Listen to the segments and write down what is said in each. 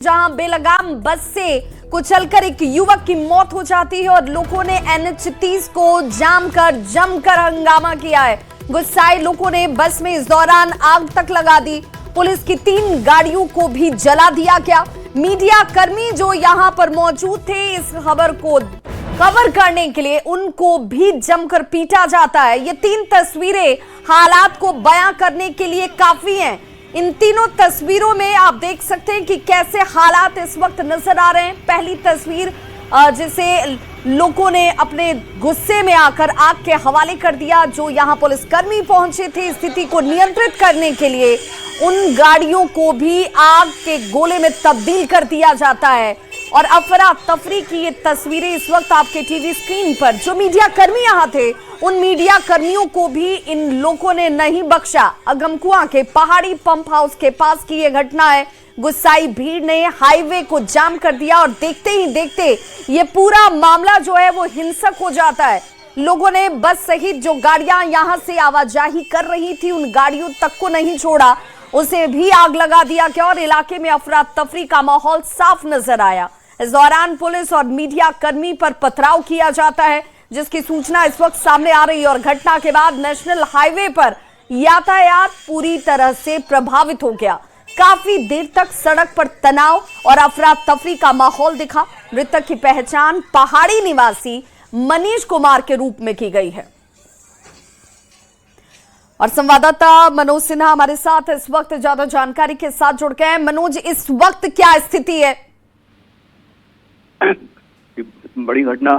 जहां बेलगाम बस से कुचलकर एक युवक की मौत हो जाती है और लोगों ने NH 30 को जमकर हंगामा किया है। गुस्साए लोगों ने बस में इस दौरान आग तक लगा दी। पुलिस की 3 गाड़ियों को भी जला दिया गया। मीडिया कर्मी जो यहां पर मौजूद थे इस खबर को कवर करने के लिए, उनको भी जमकर पीटा जाता है। ये 3 तस्वीरें हालात को बयां करने के लिए काफी हैं। इन तीनों तस्वीरों में आप देख सकते हैं कि कैसे हालात इस वक्त नजर आ रहे हैं। पहली तस्वीर जिसे लोगों ने अपने गुस्से में आकर आग के हवाले कर दिया। जो यहां पुलिसकर्मी पहुंचे थे स्थिति को नियंत्रित करने के लिए, उन गाड़ियों को भी आग के गोले में तब्दील कर दिया जाता है। और अफरा तफरी की ये तस्वीरें इस वक्त आपके टीवी स्क्रीन पर। जो मीडिया कर्मी यहां थे, उन मीडिया कर्मियों को भी इन लोगों ने नहीं बख्शा। अगमकुआं के पहाड़ी पंप हाउस के पास की यह घटना है। गुस्साई भीड़ ने हाईवे को जाम कर दिया और देखते ही देखते ये पूरा मामला जो है वो हिंसक हो जाता है। लोगों ने बस सहित जो गाड़ियां यहां से आवाजाही कर रही थी, उन गाड़ियों तक को नहीं छोड़ा, उसे भी आग लगा दिया गया और इलाके में अफरा तफरी का माहौल साफ नजर आया। इस दौरान पुलिस और मीडिया कर्मी पर पथराव किया जाता है, जिसकी सूचना इस वक्त सामने आ रही है। और घटना के बाद नेशनल हाईवे पर यातायात पूरी तरह से प्रभावित हो गया। काफी देर तक सड़क पर तनाव और अफरा तफरी का माहौल दिखा। मृतक की पहचान पहाड़ी निवासी मनीष कुमार के रूप में की गई है। और संवाददाता मनोज सिन्हा हमारे साथ इस वक्त ज्यादा जानकारी के साथ जुड़ गए हैं। मनोज, इस वक्त क्या स्थिति है? बड़ी घटना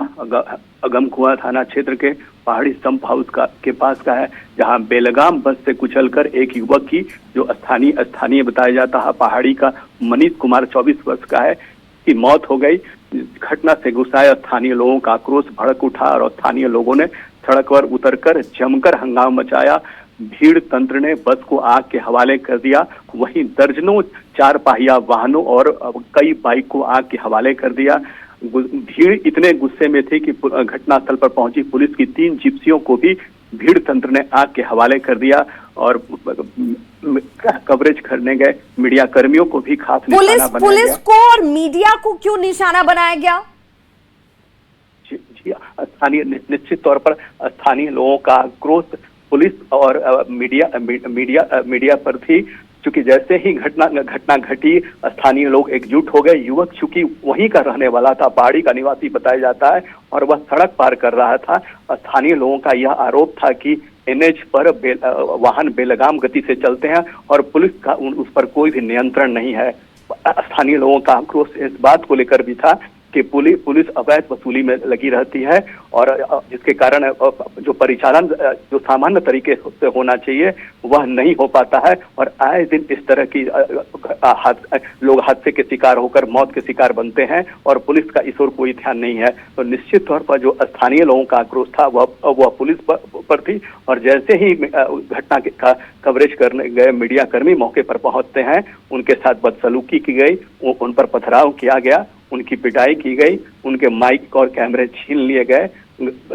अगमकुआं थाना क्षेत्र के पहाड़ी पंप हाउस के पास का है, जहां बेलगाम बस से कुचलकर एक युवक की, जो स्थानीय बताया जाता है पहाड़ी का मनीष कुमार 24 वर्ष का है, की मौत हो गई। घटना से गुस्साए स्थानीय लोगों का आक्रोश भड़क उठा और स्थानीय लोगों ने सड़क पर उतरकर जमकर हंगामा मचाया। भीड़ तंत्र ने बस को आग के हवाले कर दिया। वहीं दर्जनों 4 पहिया वाहनों और कई बाइक को आग के हवाले कर दिया। भीड़ इतने गुस्से में थी कि घटनास्थल पर पहुंची पुलिस की 3 जिप्सियों को भी भीड़ तंत्र ने आग के हवाले कर दिया और कवरेज करने गए मीडिया कर्मियों को भी खास निशाना बनाया गया। पुलिस को और मीडिया को क्यों निशाना बनाया गया? जी, निश्चित तौर पर स्थानीय लोगों का आक्रोश पुलिस और मीडिया पर थी। चूंकि जैसे ही घटना घटी, स्थानीय लोग एकजुट हो गए। युवक चूंकि वहीं का रहने वाला था, पहाड़ी का निवासी बताया जाता है, और वह सड़क पार कर रहा था। स्थानीय लोगों का यह आरोप था कि NH पर वाहन बेलगाम गति से चलते हैं और पुलिस का उस पर कोई भी नियंत्रण नहीं है। स्थानीय लोगों का आक्रोश इस बात को लेकर भी था कि पुलिस अवैध वसूली में लगी रहती है और जिसके कारण जो परिचालन जो सामान्य तरीके से होना चाहिए वह नहीं हो पाता है और आए दिन इस तरह की लोग हादसे के शिकार होकर मौत के शिकार बनते हैं और पुलिस का इस ओर कोई ध्यान नहीं है। तो निश्चित तौर पर जो स्थानीय लोगों का आक्रोश था वह पुलिस पर थी। और जैसे ही घटना का कवरेज करने गए मीडिया कर्मी मौके पर पहुंचते हैं, उनके साथ बदसलूकी की गई, उन पर पथराव किया गया, उनकी पिटाई की गई, उनके माइक और कैमरे छीन लिए गए।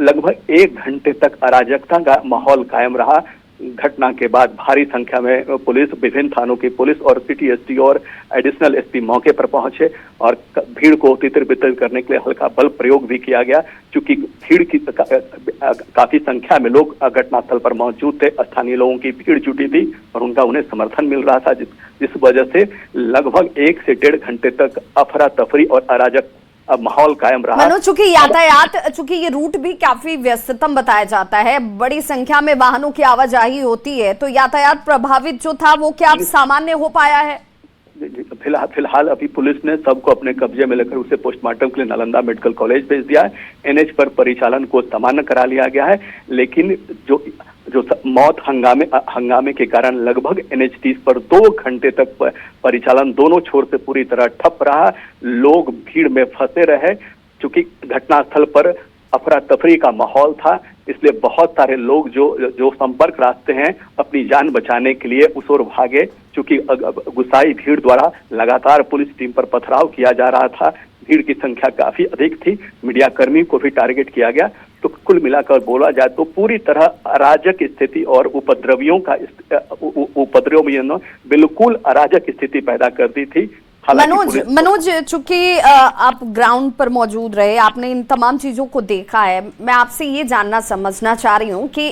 लगभग 1 घंटे तक अराजकता का माहौल कायम रहा। घटना के बाद भारी संख्या में पुलिस, विभिन्न थानों की पुलिस और सिटी एसपी और एडिशनल एसपी मौके पर पहुंचे और भीड़ को तितर-बितर करने के लिए हल्का बल प्रयोग भी किया गया। चूंकि भीड़ की काफी संख्या में लोग घटनास्थल पर मौजूद थे, स्थानीय लोगों की भीड़ जुटी थी और उनका उन्हें समर्थन मिल रहा था, जिस वजह से लगभग 1 से 1.5 घंटे तक अफरा तफरी और अराजक माहौल कायम रहा। मनोज, चूंकि ये रूट भी काफी व्यस्ततम बताया जाता है, बड़ी संख्या में वाहनों की आवाजाही होती है, तो यातायात प्रभावित जो था वो क्या अब सामान्य हो पाया है? फिलहाल अभी पुलिस ने सबको अपने कब्जे में लेकर उसे पोस्टमार्टम के लिए नालंदा मेडिकल कॉलेज भेज दिया है। NH पर परिचालन को सामान्य करा लिया गया है, लेकिन जो मौत हंगामे के कारण लगभग NH 30 पर 2 घंटे तक परिचालन दोनों छोर से पूरी तरह ठप रहा। लोग भीड़ में फंसे रहे। चूंकि घटनास्थल पर अफरा तफरी का माहौल था, इसलिए बहुत सारे लोग जो संपर्क रास्ते हैं अपनी जान बचाने के लिए उस ओर भागे। चूंकि गुस्साई भीड़ द्वारा लगातार पुलिस टीम पर पथराव किया जा रहा था, भीड़ की संख्या काफी अधिक थी, मीडिया कर्मी को भी टारगेट किया गया। तो कुल मिलाकर बोला जाए तो पूरी तरह अराजक स्थिति और उपद्रव बिल्कुल अराजक स्थिति पैदा कर दी थी। मनोज, चूंकि आप ग्राउंड पर मौजूद रहे, आपने इन तमाम चीजों को देखा है, मैं आपसे ये जानना समझना चाह रही हूँ कि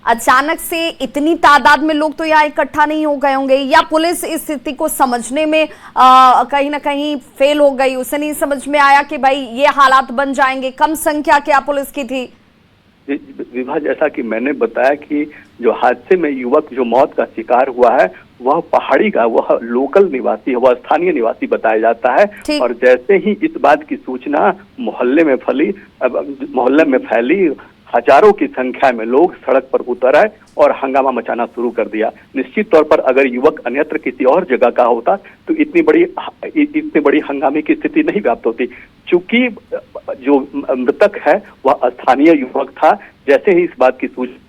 अचानक से इतनी तादाद में लोग तो यहाँ इकट्ठा नहीं हो गए होंगे, या पुलिस इस स्थिति को समझने में कहीं ना कहीं फेल हो गई, उसे नहीं समझ में आया कि भाई ये हालात बन जाएंगे? कम संख्या क्या पुलिस की थी? विभा, जैसा कि मैंने बताया कि जो हादसे में युवक जो मौत का शिकार हुआ है वह पहाड़ी का, वह लोकल निवासी है, वह स्थानीय निवासी बताया जाता है। और जैसे ही इस बात की सूचना मोहल्ले में फैली, हजारों की संख्या में लोग सड़क पर उतर आए और हंगामा मचाना शुरू कर दिया। निश्चित तौर पर अगर युवक अन्यत्र किसी और जगह का होता तो इतनी बड़ी हंगामे की स्थिति नहीं व्याप्त होती। चूंकि जो मृतक है वह स्थानीय युवक था, जैसे ही इस बात की सूचना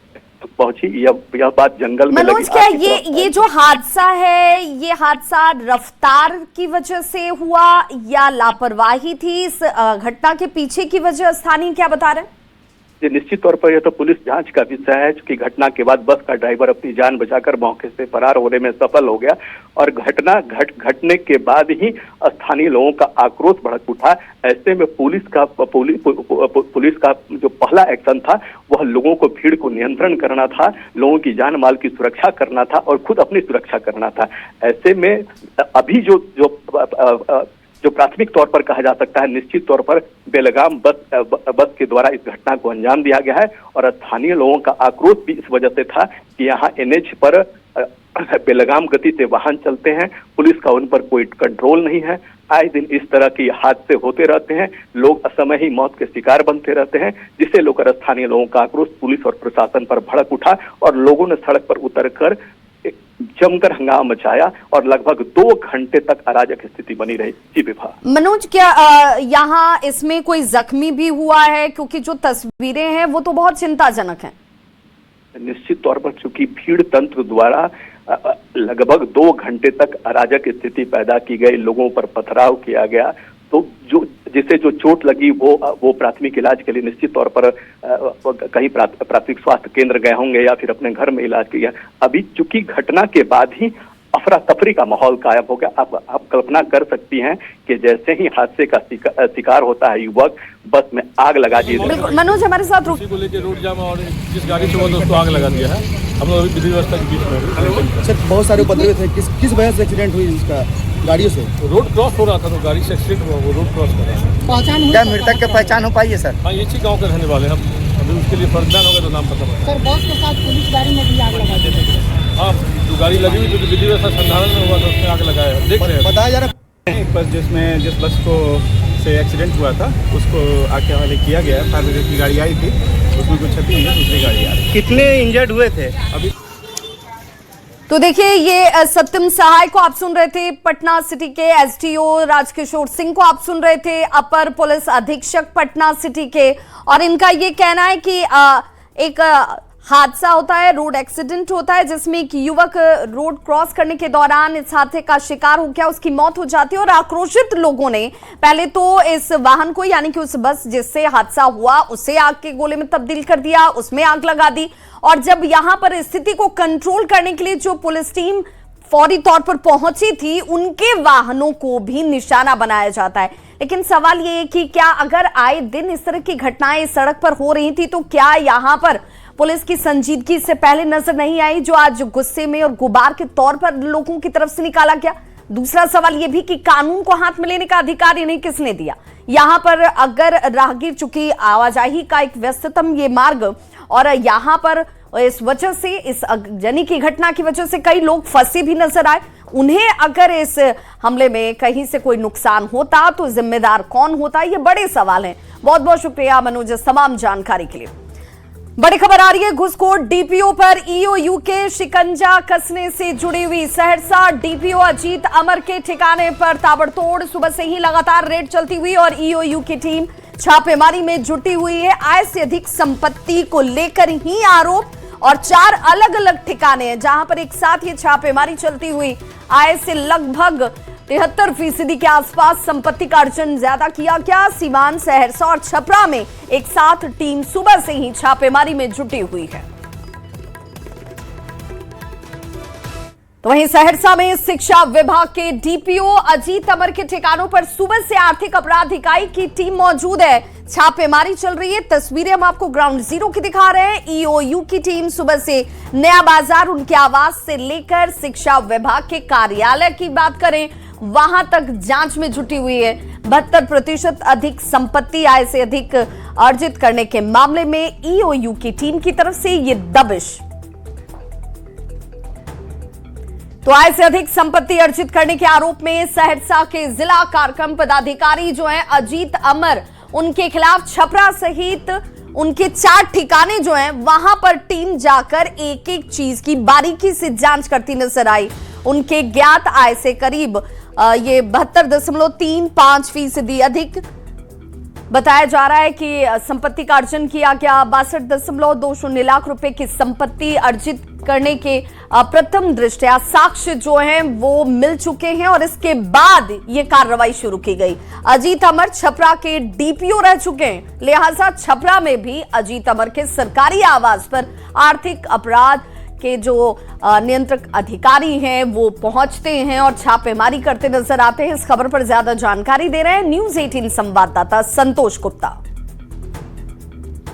पहुंची, यह बात जंगल में मनोज, क्या ये जो हादसा है, ये हादसा रफ्तार की वजह से हुआ या लापरवाही थी? इस घटना के पीछे की वजह स्थानीय क्या बता रहे हैं? ये निश्चित तौर पर यह तो पुलिस जांच का विषय है, क्योंकि घटना के बाद बस का ड्राइवर अपनी जान बचाकर मौके से फरार होने में सफल हो गया और घटने के बाद ही स्थानीय लोगों का आक्रोश भड़क उठा। ऐसे में पुलिस का जो पहला एक्शन था वह लोगों को, भीड़ को नियंत्रण करना था, लोगों की जान माल की सुरक्षा करना था और खुद अपनी सुरक्षा करना था। ऐसे में अभी जो प्राथमिक तौर पर कहा जा सकता है, निश्चित तौर पर बेलगाम बस के द्वारा इस घटना को अंजाम दिया गया है। और स्थानीय लोगों का आक्रोश भी इस वजह से था कि यहाँ एनएच पर बेलगाम गति से वाहन चलते हैं, पुलिस का उन पर कोई कंट्रोल नहीं है। आए दिन इस तरह के हादसे होते रहते हैं, लोग असमय ही मौत के शिकार बनते रहते हैं, जिससे लेकर स्थानीय लोगों का आक्रोश पुलिस और प्रशासन पर भड़क उठा और लोगों ने सड़क पर उतरकर जमकर हंगामा मचाया और लगभग 2 घंटे तक अराजक स्थिति बनी रही। जी विभा। मनोज, क्या यहाँ इसमें कोई जख्मी भी हुआ है? क्योंकि जो तस्वीरें हैं वो तो बहुत चिंताजनक हैं। निश्चित तौर पर चूंकि भीड़ तंत्र द्वारा लगभग 2 घंटे तक अराजक स्थिति पैदा की गई, लोगों पर पथराव किया गया, तो जिसे जो चोट लगी वो प्राथमिक इलाज के लिए निश्चित तौर पर कहीं प्राथमिक स्वास्थ्य केंद्र गए होंगे या फिर अपने घर में इलाज किया। अभी चूंकि घटना के बाद ही अफरा तफरी का माहौल कायम हो गया। आप कल्पना कर सकती हैं कि जैसे ही हादसे का शिकार होता है युवक, बस में आग लगा दी। मनोज हमारे साथ को लेकर रोड जाम और जिस गाड़ी से उसको आग लगा दिया है। हम लोग विधि व्यवस्था के बीच में सर बहुत सारे उपद्रवी थे, किस वजह से एक्सीडेंट हुई इसका? गाड़ियों से रोड क्रॉस हो रहा था तो गाड़ी से एक्सीडेंट हुआ, वो रोड क्रॉस कर रहा था। पहचान क्या मृतक की पहचान हो पाई है सर? हाँ, इसी गाँव के रहने वाले हम, अभी उसके लिए फर्जदान होगा तो नाम पता पड़ा। सर बस के साथ पुलिस गाड़ी में भी आग लगा दी थी। हाँ, जो गाड़ी लगी हुई तो विधि व्यवस्था संधारण में हुआ था, उसमें आग लगाया है, देख रहे हैं। बताया जा रहा है एक बस जिस बस को से एक्सीडेंट हुआ था उसको आगे हवाले किया गया। फायर ब्रिगेड की गाड़ी आई थी, उसमें कुछ क्षति हुई है, दूसरी गाड़ी आ रही। कितने इंजर्ड हुए थे अभी? तो देखिए, ये सत्यम सहाय को आप सुन रहे थे, पटना सिटी के एसडीओ राजकिशोर सिंह को आप सुन रहे थे, अपर पुलिस अधीक्षक पटना सिटी के। और इनका ये कहना है कि एक हादसा होता है, रोड एक्सीडेंट होता है, जिसमें एक युवक रोड क्रॉस करने के दौरान इस हादसे का शिकार हो गया, उसकी मौत हो जाती है। और आक्रोशित लोगों ने पहले तो इस वाहन को, यानी कि उस बस जिससे हादसा हुआ, उसे आग के गोले में तब्दील कर दिया, उसमें आग लगा दी। और जब यहां पर स्थिति को कंट्रोल करने के लिए जो पुलिस टीम फौरी तौर पर पहुंची थी, उनके वाहनों को भी निशाना बनाया जाता है। लेकिन सवाल ये है कि क्या अगर आए दिन इस तरह की घटनाएं सड़क पर हो रही थी तो क्या यहां पर पुलिस की संजीदगी से पहले नजर नहीं आई, जो आज गुस्से में और गुबार के तौर पर लोगों की तरफ से निकाला गया? दूसरा सवाल यह भी कि कानून को हाथ में लेने का अधिकार इन्हें किसने दिया? यहां पर अगर राहगीर, चूंकि आवाजाही का एक व्यस्ततम ये मार्ग, और यहां पर इस वजह से, इस अगजनी की घटना की वजह से कई लोग फंसे भी नजर आए, उन्हें अगर इस हमले में कहीं से कोई नुकसान होता तो जिम्मेदार कौन होता? ये बड़े सवाल हैं। बहुत बहुत शुक्रिया मनोज इस तमाम जानकारी के लिए। बड़ी खबर आ रही है, घुसखोर डीपीओ पर ईओयू के शिकंजा कसने से जुड़ी हुई। सहरसा डीपीओ अजीत अमर के ठिकाने पर ताबड़तोड़ सुबह से ही लगातार रेड चलती हुई और ईओयू की टीम छापेमारी में जुटी हुई है। आय से अधिक संपत्ति को लेकर ही आरोप, और 4 अलग अलग ठिकाने हैं जहां पर एक साथ ये छापेमारी चलती हुई। आय से लगभग 73% के आसपास संपत्ति का अर्जन ज्यादा किया गया। सीवान, सहरसा और छपरा में एक साथ टीम सुबह से ही छापेमारी में जुटी हुई है। तो वहीं सहरसा में शिक्षा विभाग के डीपीओ अजीत अमर के ठिकानों पर सुबह से आर्थिक अपराध इकाई की टीम मौजूद है। छापेमारी चल रही है। तस्वीरें हम आपको ग्राउंड जीरो की दिखा रहे हैं। ईओयू की टीम सुबह से नया बाजार, उनके आवास से लेकर शिक्षा विभाग के कार्यालय की बात करें वहां तक जांच में जुटी हुई है। 72% अधिक संपत्ति आय से अधिक अर्जित करने के मामले में ईओयू की टीम की तरफ से ये दबिश। तो आय से अधिक संपत्ति अर्जित करने के आरोप में सहरसा के जिला कार्यक्रम पदाधिकारी जो हैं अजीत अमर, उनके खिलाफ छपरा सहित उनके 4 ठिकाने जो हैं वहां पर टीम जाकर एक एक चीज की बारीकी से जांच करती नजर आई। उनके ज्ञात आय से करीब ये 72.35% अधिक बताया जा रहा है कि संपत्ति का अर्जन किया गया। 62.20 लाख रुपए की संपत्ति अर्जित करने के प्रथम दृष्टया साक्ष्य जो हैं वो मिल चुके हैं और इसके बाद ये कार्रवाई शुरू की गई। अजीत अमर छपरा के डीपीओ रह चुके हैं, लिहाजा छपरा में भी अजीत अमर के सरकारी आवास पर आर्थिक अपराध के जो नियंत्रक अधिकारी हैं वो पहुंचते हैं और छापेमारी करते नजर आते हैं। इस खबर पर ज्यादा जानकारी दे रहे हैं न्यूज़ 18 संवाददाता संतोष गुप्ता।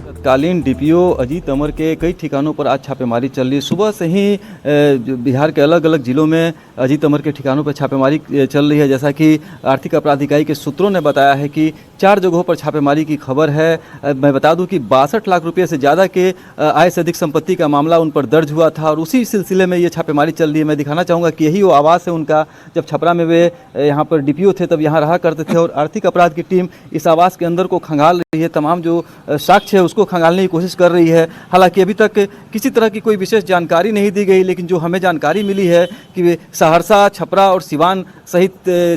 तत्कालीन डीपीओ अजीत अमर के कई ठिकानों पर आज छापेमारी चल रही है। सुबह से ही बिहार के अलग अलग जिलों में अजीत अमर के ठिकानों पर छापेमारी चल रही है। जैसा कि आर्थिक अपराध इकाई के सूत्रों ने बताया है कि 4 जगहों पर छापेमारी की खबर है। मैं बता दूं कि 62 लाख रुपये से ज़्यादा के आय से अधिक संपत्ति का मामला उन पर दर्ज हुआ था और उसी सिलसिले में ये छापेमारी चल रही है। मैं दिखाना चाहूँगा कि यही वो आवास है उनका। जब छपरा में वे यहाँ पर डीपीओ थे तब यहाँ रहा करते थे और आर्थिक अपराध की टीम इस आवास के अंदर को खंगाल रही है। तमाम जो साक्ष्य है उसको खंगालने की कोशिश कर रही है। हालांकि अभी तक किसी तरह की कोई विशेष जानकारी नहीं दी गई, लेकिन जो हमें जानकारी मिली है कि सहरसा, छपरा और सिवान सहित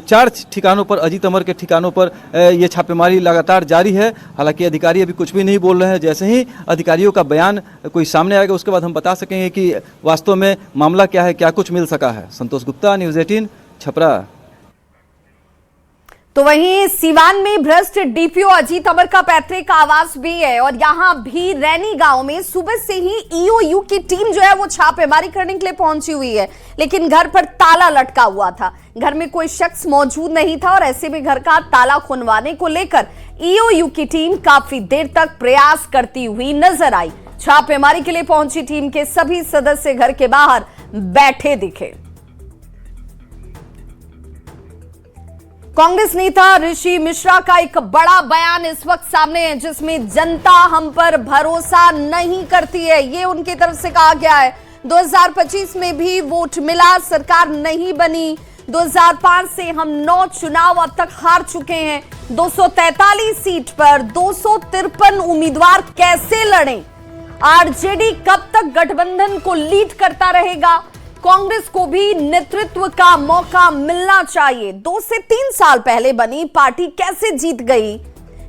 4 ठिकानों पर अजीत अमर के ठिकानों पर ये छापेमारी लगातार जारी है। हालांकि अधिकारी अभी कुछ भी नहीं बोल रहे हैं। जैसे ही अधिकारियों का बयान कोई सामने आएगा उसके बाद हम बता सकेंगे कि वास्तव में मामला क्या है, क्या कुछ मिल सका है। संतोष गुप्ता, न्यूज़ 18 छपरा। तो वहीं सिवान में भ्रष्ट डीपीओ अजीत अमर का पैतृक आवास भी है और यहां भी रैनी गांव में सुबह से ही ईओयू की टीम जो है वो छापेमारी करने के लिए पहुंची हुई है, लेकिन घर पर ताला लटका हुआ था। घर में कोई शख्स मौजूद नहीं था और ऐसे में घर का ताला खुलवाने को लेकर ईओयू की टीम काफी देर तक प्रयास करती हुई नजर आई। छापेमारी के लिए पहुंची टीम के सभी सदस्य घर के बाहर बैठे दिखे। कांग्रेस नेता ऋषि मिश्रा का एक बड़ा बयान इस वक्त सामने है जिसमें जनता हम पर भरोसा नहीं करती है, ये उनकी तरफ से कहा गया है। 2025 में भी वोट मिला, सरकार नहीं बनी। 2005 से हम 9 चुनाव अब तक हार चुके हैं। 243 सीट पर 253 उम्मीदवार कैसे लड़ें? आरजेडी कब तक गठबंधन को लीड करता रहेगा? कांग्रेस को भी नेतृत्व का मौका मिलना चाहिए। 2 से 3 साल पहले बनी पार्टी कैसे जीत गई?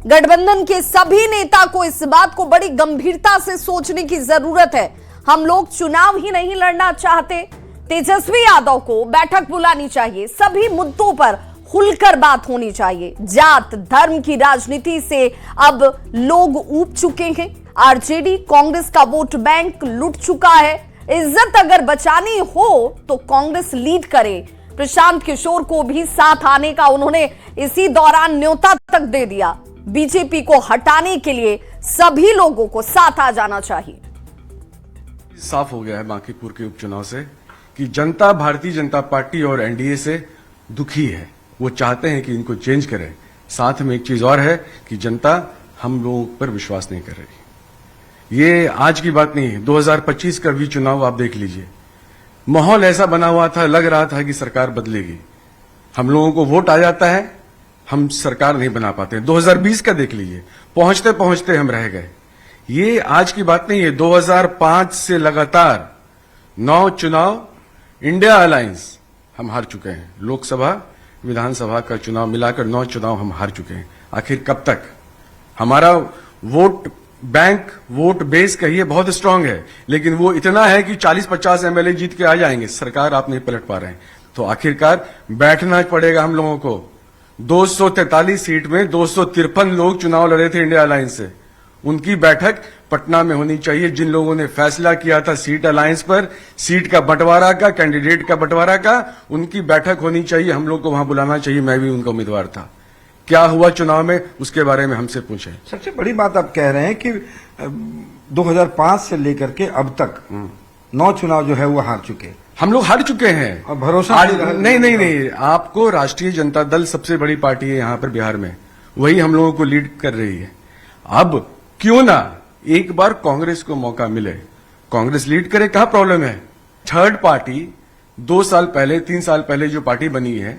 गठबंधन के सभी नेता को इस बात को बड़ी गंभीरता से सोचने की जरूरत है। हम लोग चुनाव ही नहीं लड़ना चाहते। तेजस्वी यादव को बैठक बुलानी चाहिए। सभी मुद्दों पर खुलकर बात होनी चाहिए। जात धर्म की राजनीति से अब लोग ऊब चुके हैं। आरजेडी कांग्रेस का वोट बैंक लूट चुका है। इज्जत अगर बचानी हो तो कांग्रेस लीड करे। प्रशांत किशोर को भी साथ आने का उन्होंने इसी दौरान न्योता तक दे दिया। बीजेपी को हटाने के लिए सभी लोगों को साथ आ जाना चाहिए। साफ हो गया है बांकीपुर के उपचुनाव से कि जनता भारतीय जनता पार्टी और एनडीए से दुखी है। वो चाहते हैं कि इनको चेंज करें। साथ में एक चीज और है कि जनता हम लोगों पर विश्वास नहीं कर रही। ये आज की बात नहीं है। 2025 का भी चुनाव आप देख लीजिए, माहौल ऐसा बना हुआ था, लग रहा था कि सरकार बदलेगी। हम लोगों को वोट आ जाता है, हम सरकार नहीं बना पाते। 2020 का देख लीजिए, पहुंचते पहुंचते हम रह गए। ये आज की बात नहीं है। 2005 से लगातार 9 चुनाव इंडिया अलायंस हम हार चुके हैं। लोकसभा विधानसभा का चुनाव मिलाकर 9 चुनाव हम हार चुके हैं। आखिर कब तक? हमारा वोट बैंक, वोट बेस कहिए बहुत स्ट्रांग है, लेकिन वो इतना है कि 40-50 एमएलए जीत के आ जाएंगे। सरकार आप नहीं पलट पा रहे हैं, तो आखिरकार बैठना पड़ेगा हम लोगों को। 243 सीट में 253 लोग चुनाव लड़े थे इंडिया अलायंस से। उनकी बैठक पटना में होनी चाहिए। जिन लोगों ने फैसला किया था सीट अलायंस पर, सीट का बंटवारा का, कैंडिडेट का बंटवारा का, उनकी बैठक होनी चाहिए। हम लोग को वहां बुलाना चाहिए। मैं भी उनका उम्मीदवार था। क्या हुआ चुनाव में, उसके बारे में हमसे पूछें। सबसे बड़ी बात आप कह रहे हैं कि 2005 से लेकर के अब तक 9 चुनाव जो है वो हार चुके। हम लोग हार चुके हैं और भरोसा नहीं, आपको राष्ट्रीय जनता दल सबसे बड़ी पार्टी है यहाँ पर बिहार में, वही हम लोगों को लीड कर रही है। अब क्यों ना एक बार कांग्रेस को मौका मिले, कांग्रेस लीड करे, कहां प्रॉब्लम है। थर्ड पार्टी 2 साल पहले 3 साल पहले जो पार्टी बनी है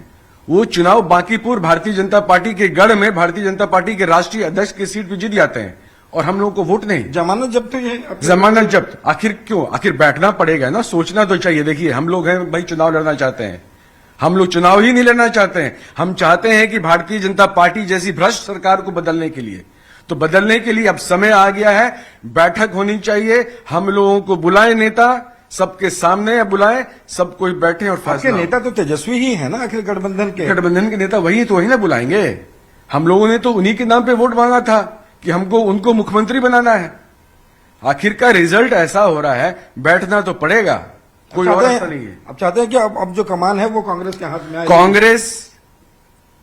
वो चुनाव बांकीपुर भारतीय जनता पार्टी के गढ़ में भारतीय जनता पार्टी के राष्ट्रीय अध्यक्ष की सीट पर जीत जाते हैं और हम लोगों को वोट नहीं। जमानत जब्त तो ये जमानत जब्त आखिर क्यों, आखिर बैठना पड़ेगा ना, सोचना तो चाहिए। देखिए हम लोग हैं भाई, चुनाव लड़ना चाहते हैं, हम लोग चुनाव ही नहीं लड़ना चाहते हैं। हम चाहते हैं कि भारतीय जनता पार्टी जैसी भ्रष्ट सरकार को बदलने के लिए, तो बदलने के लिए अब समय आ गया है। बैठक होनी चाहिए, हम लोगों को बुलाएं, नेता सबके सामने बुलाएं, सब कोई बैठे और फैसला। नेता तो तेजस्वी ही है ना, आखिर गठबंधन के नेता वही तो, वही ना बुलाएंगे। हम लोगों ने तो उन्हीं के नाम पे वोट मांगा था कि हमको उनको मुख्यमंत्री बनाना है। आखिर का रिजल्ट ऐसा हो रहा है, बैठना तो पड़ेगा, कोई और रास्ता नहीं है। अब चाहते हैं कि अब जो कमान है वो कांग्रेस के हाथ में आए। कांग्रेस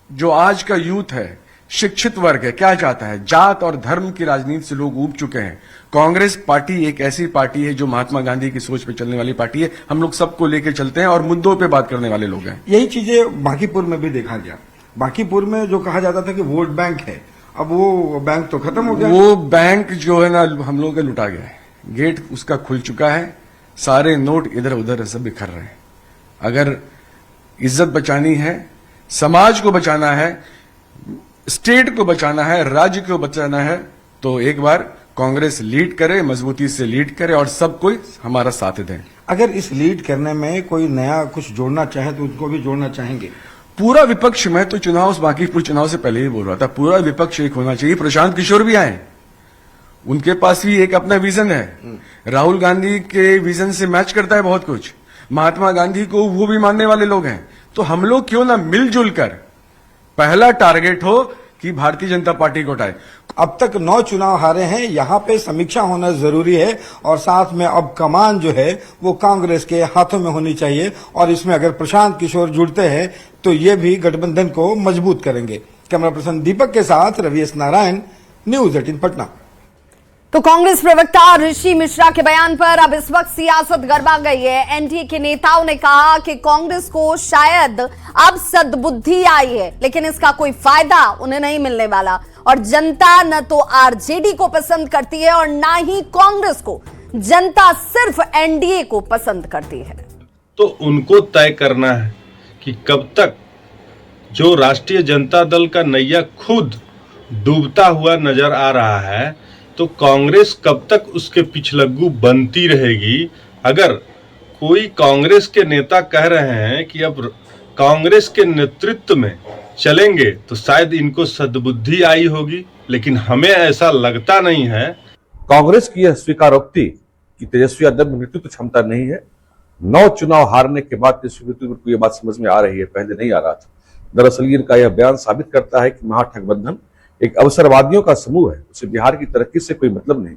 जो आज का यूथ है, शिक्षित वर्ग है, क्या चाहता है, जात और धर्म की राजनीति से लोग ऊब चुके हैं। कांग्रेस पार्टी एक ऐसी पार्टी है जो महात्मा गांधी की सोच पे चलने वाली पार्टी है। हम लोग सबको लेके चलते हैं और मुद्दों पे बात करने वाले लोग हैं। यही चीजें बांकीपुर में भी देखा गया। बांकीपुर में जो कहा जाता था कि वोट बैंक है, अब वो बैंक तो खत्म हो गया। वो बैंक जो है ना हम लोगों का लुटा गया है, गेट उसका खुल चुका है, सारे नोट इधर उधर सब बिखर रहे हैं। अगर इज्जत बचानी है, समाज को बचाना है, स्टेट को बचाना है, राज्य को बचाना है, तो एक बार कांग्रेस लीड करे, मजबूती से लीड करे और सब कोई हमारा साथ दें। अगर इस लीड करने में कोई नया कुछ जोड़ना चाहे तो उनको भी जोड़ना चाहेंगे। पूरा विपक्ष, मैं तो बांकीपुर चुनाव से पहले ही बोल रहा था, पूरा विपक्ष एक होना चाहिए। प्रशांत किशोर भी आए, उनके पास भी एक अपना विजन है, राहुल गांधी के विजन से मैच करता है बहुत कुछ। महात्मा गांधी को वो भी मानने वाले लोग हैं। तो हम लोग क्यों ना मिलजुल कर, पहला टारगेट हो कि भारतीय जनता पार्टी को हटाए। अब तक 9 चुनाव हारे हैं, यहाँ पे समीक्षा होना जरूरी है और साथ में अब कमान जो है वो कांग्रेस के हाथों में होनी चाहिए और इसमें अगर प्रशांत किशोर जुड़ते हैं तो ये भी गठबंधन को मजबूत करेंगे। कैमरा पर्सन दीपक के साथ रवि एस नारायण, न्यूज 18 पटना। तो कांग्रेस प्रवक्ता ऋषि मिश्रा के बयान पर अब इस वक्त सियासत गरमा गई है। एनडीए के नेताओं ने कहा कि कांग्रेस को शायद अब सद्बुद्धि आई है, लेकिन इसका कोई फायदा उन्हें नहीं मिलने वाला और जनता न तो आरजेडी को पसंद करती है और ना ही कांग्रेस को। जनता सिर्फ एनडीए को पसंद करती है। तो उनको तय करना है कि कब तक जो राष्ट्रीय जनता दल का नैया खुद डूबता हुआ नजर आ रहा है, तो कांग्रेस कब तक उसके पिछलग्गू बनती रहेगी। अगर कोई कांग्रेस के नेता कह रहे हैं कि अब कांग्रेस के नेतृत्व में चलेंगे तो शायद इनको सद्बुद्धि आई होगी, लेकिन हमें ऐसा लगता नहीं है। कांग्रेस की यह स्वीकारोक्ति कि तेजस्वी यादव में नेतृत्व क्षमता नहीं है, 9 चुनाव हारने के बाद तेजस्वी नेतृत्व को यह बात समझ में आ रही है, पहले नहीं आ रहा था। दरअसल इनका यह बयान साबित करता है कि महागठबंधन एक अवसरवादियों का समूह है, उसे बिहार की तरक्की से कोई मतलब नहीं।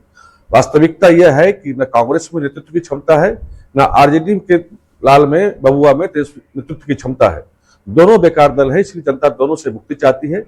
वास्तविकता यह है कि न कांग्रेस में नेतृत्व की क्षमता है, न आरजेडी के लाल में बबुआ में नेतृत्व की क्षमता है। दोनों बेकार दल है, इसलिए जनता दोनों से मुक्ति चाहती है।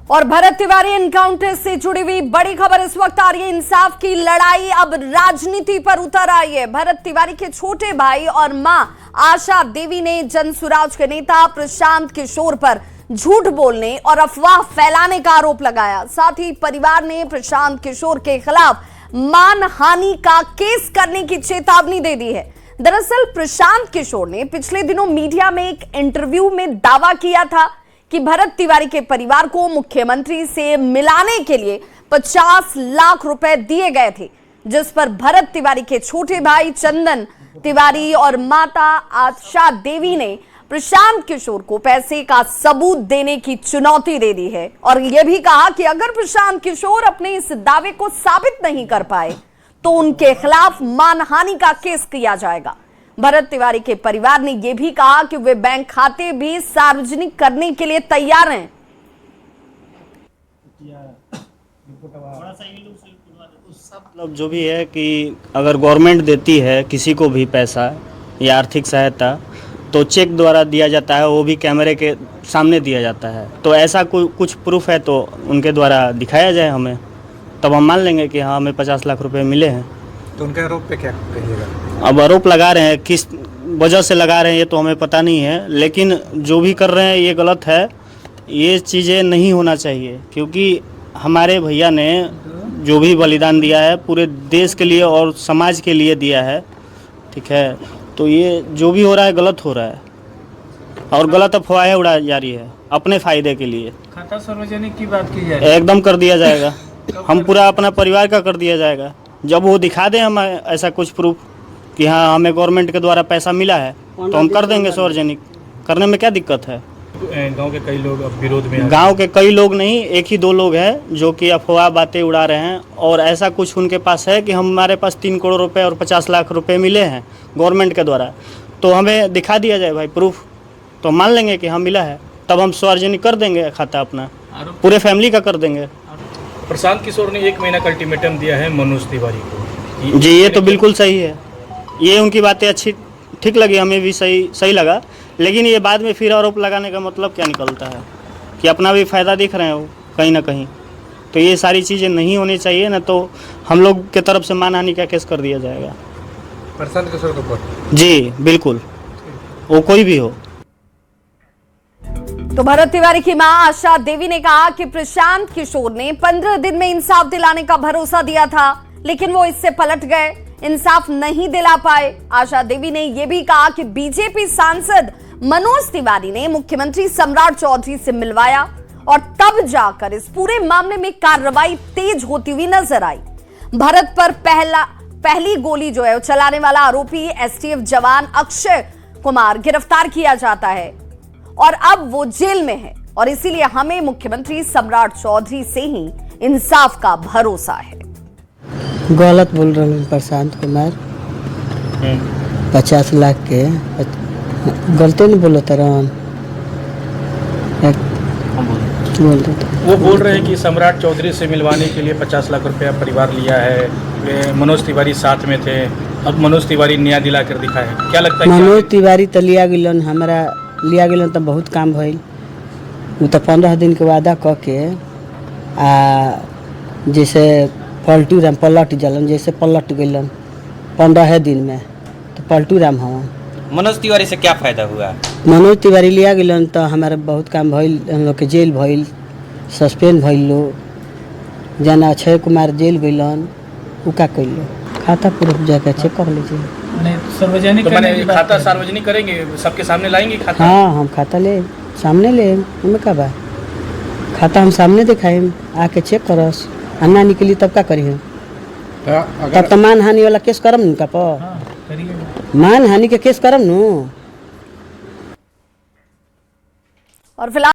और भरत तिवारी एनकाउंटर से जुड़ी हुई बड़ी खबर इस वक्त आ रही है। इंसाफ की लड़ाई अब राजनीति पर उतर आई है। भरत तिवारी के छोटे भाई और मां आशा देवी ने जनसुराज के नेता प्रशांत किशोर पर झूठ बोलने और अफवाह फैलाने का आरोप लगाया। साथ ही परिवार ने प्रशांत किशोर के खिलाफ मानहानि का केस करने की चेतावनी दे दी है। दरअसल प्रशांत किशोर ने पिछले दिनों मीडिया में एक इंटरव्यू में दावा किया था कि भरत तिवारी के परिवार को मुख्यमंत्री से मिलाने के लिए 50 लाख रुपए दिए गए थे, जिस पर भरत तिवारी के छोटे भाई चंदन तिवारी और माता आशा देवी ने प्रशांत किशोर को पैसे का सबूत देने की चुनौती दे दी है और यह भी कहा कि अगर प्रशांत किशोर अपने इस दावे को साबित नहीं कर पाए तो उनके खिलाफ मानहानि का केस किया जाएगा। भरत तिवारी के परिवार ने यह भी कहा कि वे बैंक खाते भी सार्वजनिक करने के लिए तैयार हैं। मतलब जो भी है कि अगर गवर्नमेंट देती है किसी को भी पैसा या आर्थिक सहायता तो चेक द्वारा दिया जाता है, वो भी कैमरे के सामने दिया जाता है। तो ऐसा कुछ प्रूफ है तो उनके द्वारा दिखाया जाए हमें, तब हम मान लेंगे कि हाँ हमें 50 लाख रुपए मिले हैं। तो उनके आरोप पे क्या कहिएगा? अब आरोप लगा रहे हैं, किस वजह से लगा रहे हैं ये तो हमें पता नहीं है, लेकिन जो भी कर रहे हैं ये गलत है। ये चीज़ें नहीं होना चाहिए, क्योंकि हमारे भैया ने जो भी बलिदान दिया है पूरे देश के लिए और समाज के लिए दिया है, ठीक है। तो ये जो भी हो रहा है गलत हो रहा है और गलत अफवाहें उड़ाई जा रही है अपने फ़ायदे के लिए। खाता सार्वजनिक की बात की जाए, एकदम कर दिया जाएगा, हम पूरा अपना परिवार का कर दिया जाएगा। जब वो दिखा दें हम ऐसा कुछ प्रूफ कि हाँ हमें गवर्नमेंट के द्वारा पैसा मिला है तो हम कर देंगे सार्वजनिक। करने में क्या दिक्कत है? गांव के कई लोग अब विरोध में गांव के कई लोग नहीं, एक ही 2 लोग हैं जो कि अफवाह बातें उड़ा रहे हैं। और ऐसा कुछ उनके पास है कि हमारे पास 3 करोड़ रुपए और 50 लाख रुपए मिले हैं गवर्नमेंट के द्वारा, तो हमें दिखा दिया जाए भाई प्रूफ, तो मान लेंगे कि हाँ मिला है, तब हम सार्वजनिक कर देंगे खाता अपना, पूरे फैमिली का कर देंगे। प्रशांत किशोर ने 1 महीना का अल्टीमेटम दिया है मनोज तिवारी को। जी ये तो बिल्कुल सही है, ये उनकी बातें अच्छी ठीक लगी, हमें भी सही लगा। लेकिन ये बाद में फिर आरोप लगाने का मतलब क्या निकलता है कि अपना भी फ़ायदा दिख रहे हैं वो कहीं ना कहीं। तो ये सारी चीज़ें नहीं होनी चाहिए, ना तो हम लोग के तरफ से मानहानि का केस कर दिया जाएगा। प्रशांत किशोर के ऊपर? जी बिल्कुल, वो कोई भी हो। तो भरत तिवारी की मां आशा देवी ने कहा कि प्रशांत किशोर ने 15 दिन में इंसाफ दिलाने का भरोसा दिया था, लेकिन वो इससे पलट गए, इंसाफ नहीं दिला पाए। आशा देवी ने यह भी कहा कि बीजेपी सांसद मनोज तिवारी ने मुख्यमंत्री सम्राट चौधरी से मिलवाया और तब जाकर इस पूरे मामले में कार्रवाई तेज होती हुई नजर आई। भरत पर पहली गोली जो है वो चलाने वाला आरोपी एसटीएफ जवान अक्षय कुमार गिरफ्तार किया जाता है और अब वो जेल में है, और इसीलिए हमें मुख्यमंत्री सम्राट चौधरी से ही इंसाफ का भरोसा है। गलत बोल रहे हैं प्रशांत कुमार, 50 लाख के गलती नहीं बोलो तरह वो बोल रहे हैं कि सम्राट चौधरी से मिलवाने के लिए 50 लाख रुपया परिवार लिया है। मनोज तिवारी साथ में थे, अब मनोज तिवारी न्याय दिला कर दिखा है। क्या लगता है? मनोज तिवारी तो लिया गिलन, हमारा लिया गिलन तो बहुत काम भइल। वो तो 15 दिन के वादा क के जैसे पलटू राम पलट जलन, जैसे पलट गलन 15 दिन में, तो पलटू राम हवा। मनोज तिवारी से क्या फायदा हुआ? मनोज तिवारी लिया गिलन तो हमारे बहुत काम भइल, हम लोग के जेल भइल, सस्पेंड भइल लोग, जाना अक्षय कुमार जेल गइलन, उ का कइलो खाता प्रूफ जाके चेक कर लीजिए। सार्वजनिक खाता सार्वजनिक करेंगे, सबके सामने लाएंगे खाता? हाँ हम खाता ले सामने ले, हमें का बा खाता हम सामने दिखाए, आके चेक करस, अन्ना निकली तब का करिए, तब तो मान हानि वाला केस करम न का पर मान हानि के केस करम न। और फिलहाल